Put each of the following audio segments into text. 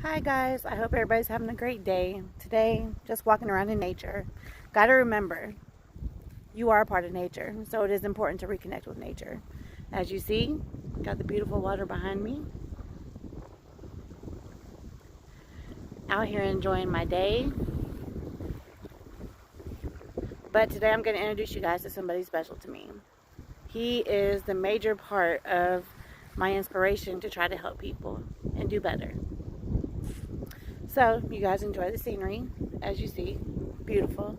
Hi guys, I hope everybody's having a great day. Today, just walking around in nature. Gotta remember, you are a part of nature, so it is important to reconnect with nature. As you see, got the beautiful water behind me. Out here enjoying my day. But today I'm gonna introduce you guys to somebody special to me. He is the major part of my inspiration to try to help people and do better. So, you guys enjoy the scenery, as you see. Beautiful.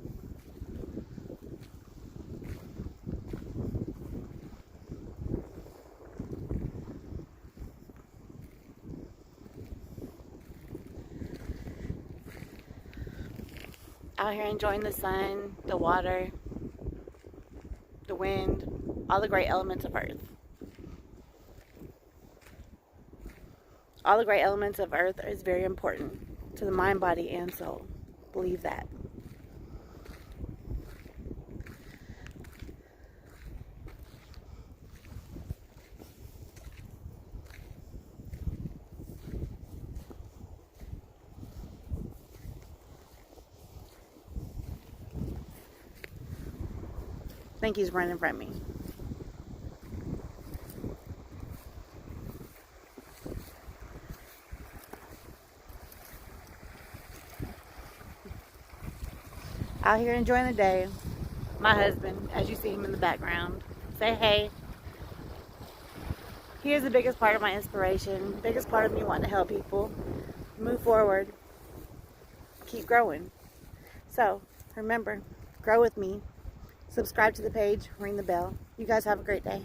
Out here enjoying the sun, the water, the wind, all the great elements of Earth. All the great elements of Earth is very important to the mind, body, and soul. Believe that. I think he's running from me. Out here enjoying the day. My husband, as you see him in the background. Say hey. He is the biggest part of my inspiration, biggest part of me wanting to help people move forward, keep growing. So, remember, grow with me. Subscribe to the page, ring the bell. You guys have a great day.